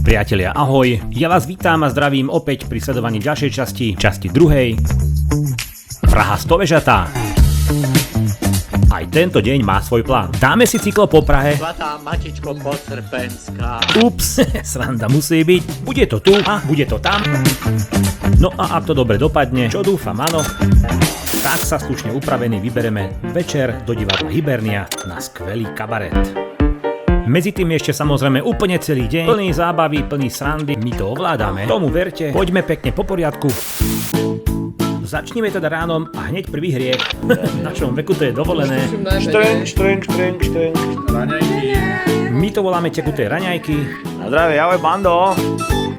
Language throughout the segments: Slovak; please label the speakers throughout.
Speaker 1: Priatelia, ahoj, ja vás vítam a zdravím opäť pri sledovaní ďalšej časti druhej. Praha 100 vežatá. Aj tento deň má svoj plán. Dáme si cyklo po Prahe.
Speaker 2: Svatá matičko Podsrpenská.
Speaker 1: Ups, sranda musí byť. Bude to tu a bude to tam. No a ak to dobre dopadne, čo dúfam, áno, tak sa slušne upravený vybereme večer do divadla Hybernia na skvelý kabaret. Medzi tým ešte samozrejme úplne celý deň, plný zábavy, plný srandy, my to ovládame. Tomu verte, poďme pekne po poriadku. Začneme teda ránom a hneď prvý hriech. Na čom veku to je dovolené.
Speaker 3: Štreng. Raňajky.
Speaker 1: My to voláme tekuté raňajky.
Speaker 3: Na zdravie, ahoj bando.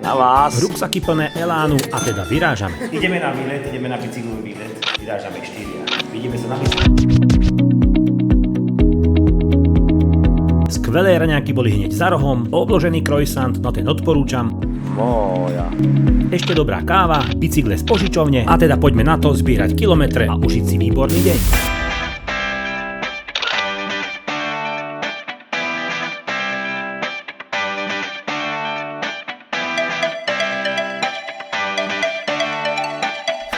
Speaker 3: Na vás.
Speaker 1: Ruksaky plné elánu a teda vyrážame.
Speaker 3: Ideme na výlet, ideme na bicyklový výlet. Vyrážame 4. Vidíme sa na bicyklu.
Speaker 1: Skvelé raňajky boli hneď za rohom, obložený croissant, no ten odporúčam.
Speaker 3: Moja.
Speaker 1: Ešte dobrá káva, bicykle z požičovne a teda poďme na to zbierať kilometre a užiť si výborný deň.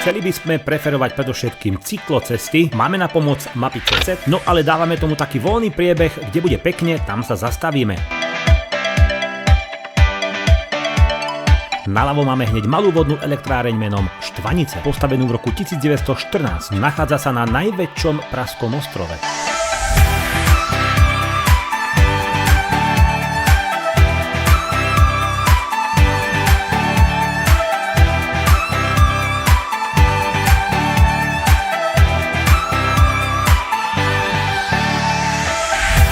Speaker 1: Chceli by sme preferovať predovšetkým cyklocesty, máme na pomoc mapy CZ, no ale dávame tomu taký voľný priebeh, kde bude pekne, tam sa zastavíme. Naľavo máme hneď malú vodnú elektráreň menom Štvanice, postavenú v roku 1914. Nachádza sa na najväčšom pražskom ostrove.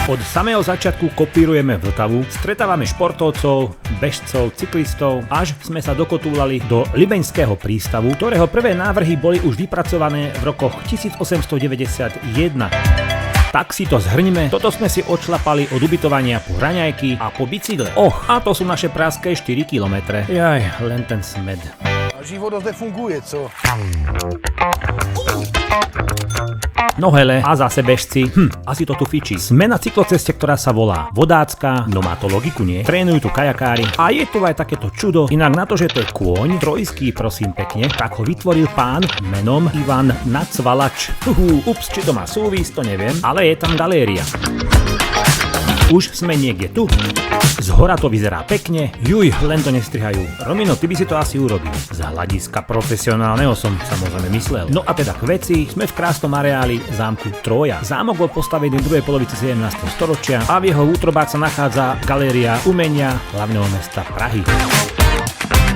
Speaker 1: Od samého začiatku kopírujeme Vltavu, stretávame športovcov, bežcov, cyklistov, až sme sa dokotúlali do Libeňského prístavu, ktorého prvé návrhy boli už vypracované v rokoch 1891. Tak si to zhrňme, toto sme si odšlapali od ubytovania po raňajky a po bicykle. A to sú naše pražské 4 kilometre. Jaj, len ten smed.
Speaker 4: Život zde funguje, co?
Speaker 1: No hele, a zase bežci, asi to tu fičí. Sme na cykloceste, ktorá sa volá Vodácka, no má to logiku, nie? Trénujú tu kajakári a je tu aj takéto čudo, inak na to, že to je kôň, trojský prosím pekne, tak ho vytvoril pán menom Ivan Nacvalač. Ups, či to má súvis, to neviem, ale je tam galéria. Už sme niekde tu. Zhora to vyzerá pekne. Juj, len to nestrihajú. Romino, ty by si to asi urobil. Z hľadiska profesionálneho som samozrejme myslel. No a teda k veci, sme v krásnom areáli zámku Trója. Zámok bol postavený v druhej polovici 17. storočia a v jeho útrobách sa nachádza galéria umenia hlavného mesta Prahy.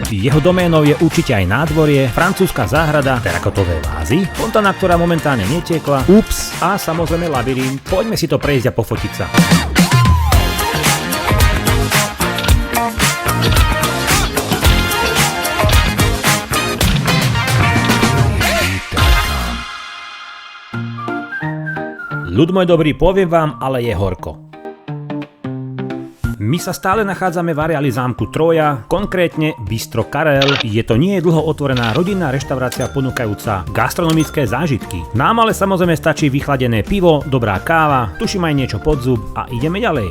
Speaker 1: Jeho doménou je určite aj nádvorie, francúzska záhrada, terakotové vázy, fontána, ktorá momentálne netiekla, ups a samozrejme labyrint. Poďme si to prejsť a pofotiť sa. Ľud môj dobrý, poviem vám, ale je horko. My sa stále nachádzame v areáli zámku Trója, konkrétne Bistro Karel. Je to nie dlho otvorená rodinná reštaurácia ponúkajúca gastronomické zážitky. Nám ale samozrejme stačí vychladené pivo, dobrá káva, tuším aj niečo pod zub a ideme ďalej.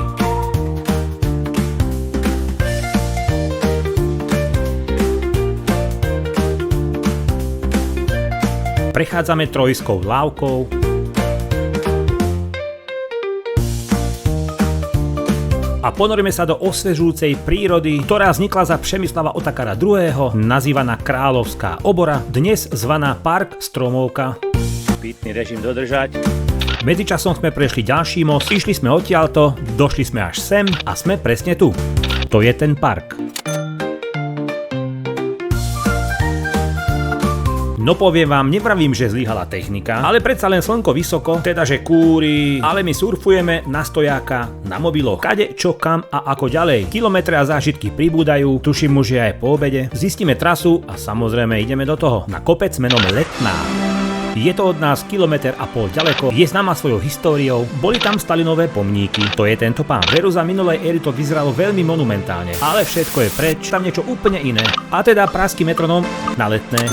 Speaker 1: Prechádzame trojskou lávkou. A ponoríme sa do osvežujúcej prírody, ktorá vznikla za Přemyslava Otakara II., nazývaná Kráľovská obora, dnes zvaná Park Stromovka.
Speaker 3: Pitný režim dodržať.
Speaker 1: Medzičasom sme prešli ďalší most, išli sme odtiaľto, došli sme až sem a sme presne tu. To je ten park. No poviem vám, nevravím, že zlyhala technika, ale predsa len slnko vysoko, teda že kúri, ale my surfujeme na stojáka, na mobiloch, kade, čo, kam a ako ďalej. Kilometre a zážitky pribúdajú, tuším už je aj po obede, zistíme trasu a samozrejme ideme do toho, na kopec menom Letná. Je to od nás 1,5 km ďaleko, je známa svojou históriou, boli tam Stalinové pomníky, to je tento pán. Veru za minulej éry to vyzeralo veľmi monumentálne, ale všetko je preč, tam niečo úplne iné. A teda pražský metronom na Letné.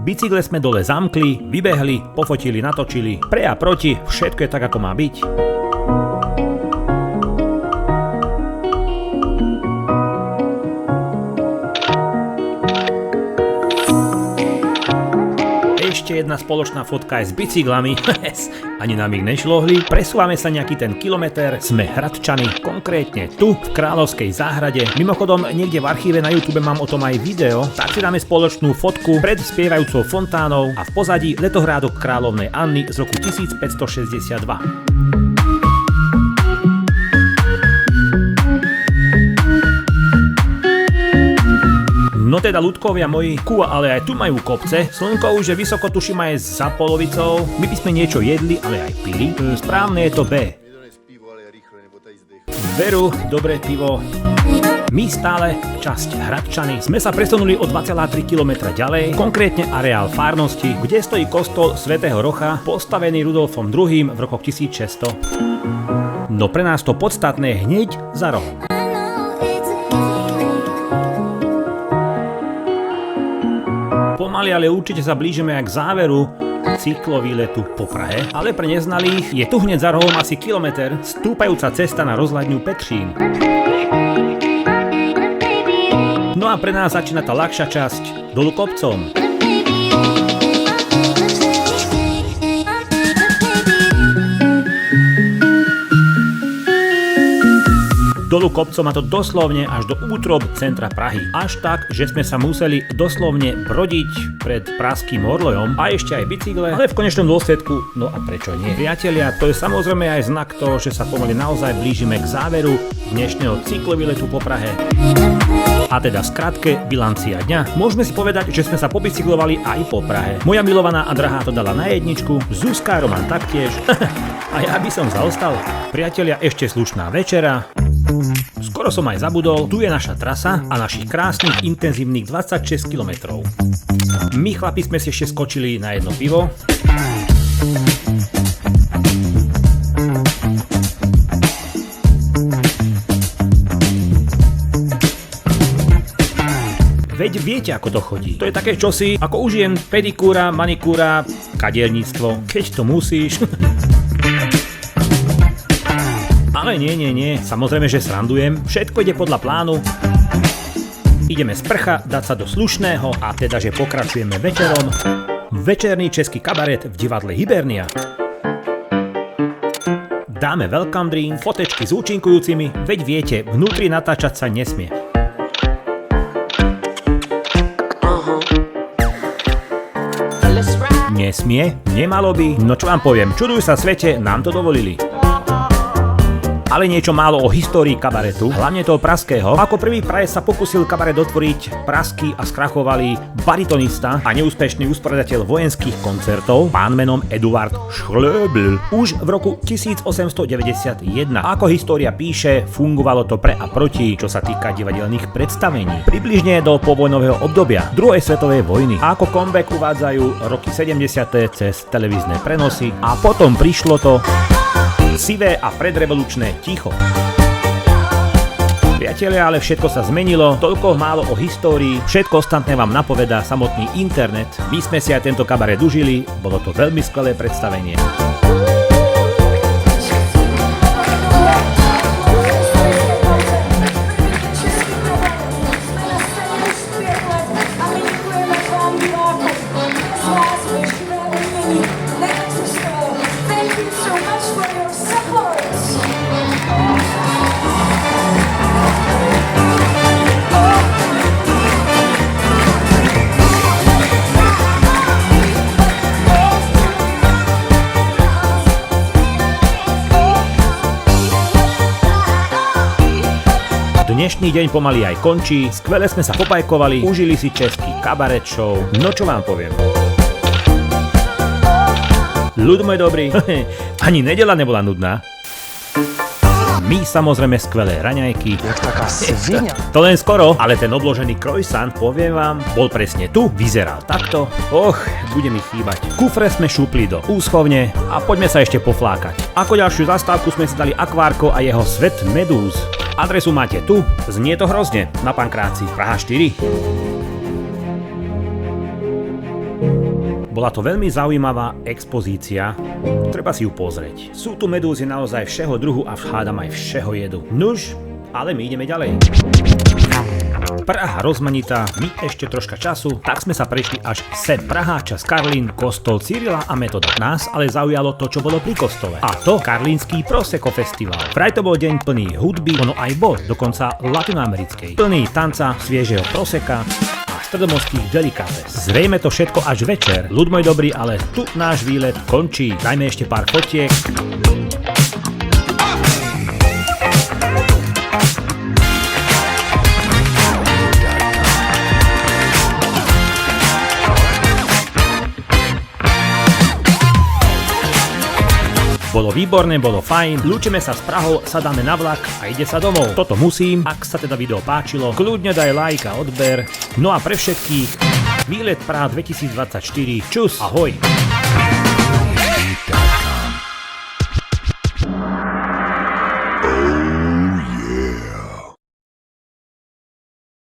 Speaker 1: Bicykle sme dole zamkli, vybehli, pofotili, natočili, pre a proti, všetko je tak ako má byť. ešte jedna spoločná fotka aj s bicyklami. Ani nám ich nešlohli. Presúvame sa nejaký ten kilometer. Sme Hradčany, konkrétne tu v Kráľovskej záhrade. Mimochodom, niekde v archíve na YouTube mám o tom aj video. Tak si dáme spoločnú fotku pred spievajúcou fontánou a v pozadí letohrádok kráľovnej Anny z roku 1562. No teda ľudkovia moji, ale aj tu majú kopce. Slnko už je vysoko, tuším aj za polovicou. My by sme niečo jedli, ale aj pili. Správne je to B. Veru, dobré pivo. My stále, časť Hradčany, sme sa presunuli o 2,3 km ďalej, konkrétne areál farnosti, kde stojí kostol svätého Rocha, postavený Rudolfom II v rokoch 1600. No pre nás to podstatné hneď za rohom. Pomaly, ale určite sa blížime aj k záveru cyklovýletu po Prahe, ale pre neznalých je tu hneď za rohom asi kilometr stúpajúca cesta na rozhľadňu Petřín. No a pre nás začína tá ľahšia časť dolu kopcom. Dolu kopcom a to doslovne až do útrob centra Prahy. Až tak, že sme sa museli doslovne brodiť pred pražským orlojom a ešte aj bicykle, ale v konečnom dôsledku, no a prečo nie? Priatelia, to je samozrejme aj znak toho, že sa pomaly naozaj blížime k záveru dnešného cyklovýletu po Prahe. A teda v skratke bilancia dňa. Môžeme si povedať, že sme sa pobicyklovali aj po Prahe. Moja milovaná a drahá to dala na jedničku, Zuzka Roman taktiež. A ja by som zaostal. Priatelia, ešte slušná večera. Skoro som aj zabudol, tu je naša trasa a našich krásnych intenzívnych 26 km. My chlapi sme si ešte skočili na jedno pivo. Veď viete, ako to chodí. To je také čosi, ako užien pedikúra, manikúra, kadierníctvo, keď to musíš. Ale nie, samozrejme, že srandujem, všetko ide podľa plánu. Ideme z prcha, dať sa do slušného a teda, že pokračujeme večerom. Večerný český kabaret v divadle Hibernia. Dáme welcome drink, fotečky s účinkujúcimi, veď viete, vnútri natáčať sa nesmie. Nesmie? Nemalo by? No čo vám poviem, čuduj sa svete, nám to dovolili. Ale niečo málo o histórii kabaretu, hlavne toho pražského. Ako prvý v Prahe sa pokusil kabaret otvoriť pražský a skrachovalý baritonista a neúspešný usporiadateľ vojenských koncertov, pán menom Eduard Schlöbl, už v roku 1891. Ako história píše, fungovalo to pre a proti, čo sa týka divadelných predstavení. Približne do povojnového obdobia druhej svetovej vojny. A ako comeback uvádzajú roky 70. cez televízne prenosy a potom prišlo to sivé a predrevolučné ticho. Priatelia, ale všetko sa zmenilo, toľko málo o histórii, všetko ostatné vám napovedá samotný internet. My sme si aj tento kabaret užili, bolo to veľmi skvelé predstavenie. Dnešný deň pomaly aj končí, skvele sme sa popajkovali, užili si český kabaret show, no čo vám poviem. Ľud môj dobrý, ani nedeľa nebola nudná. My samozrejme skvelé raňajky.
Speaker 4: Jak taká svinia.
Speaker 1: To len skoro, ale ten obložený croissant, poviem vám, bol presne tu, vyzeral takto. Och, bude mi chýbať. Kufre sme šupli do úschovne a poďme sa ešte poflákať. Ako ďalšiu zastávku sme si dali akvárko a jeho svet medúz. Adresu máte tu, znie to hrozne, na Pankráci, Praha 4. Bola to veľmi zaujímavá expozícia, treba si ju pozrieť. Sú tu medúzy naozaj všeho druhu a hádam aj všeho jedu. Nuž, ale my ideme ďalej. Praha rozmanitá, my ešte troška času, tak sme sa prešli až sem. Praha, čas Karlín, kostol Cyrila a Metoda. Nás ale zaujalo to, čo bolo pri kostole. A to Karlínsky Prosecco Festival. Vraj to bol deň plný hudby, ono aj bol, dokonca latinoamerickej. Plný tanca, sviežeho proseka a stredomorských delikátes. Zrejme to všetko až večer. Ľud môj dobrý, ale tu náš výlet končí. Dajme ešte pár fotiek. Bolo výborné, bolo fajn, lúčime sa s Prahou, sadáme na vlak a ide sa domov. Toto musím, ak sa teda video páčilo, kľudne daj like a odber. No a pre všetkých, výlet Praha 2024, čus, ahoj!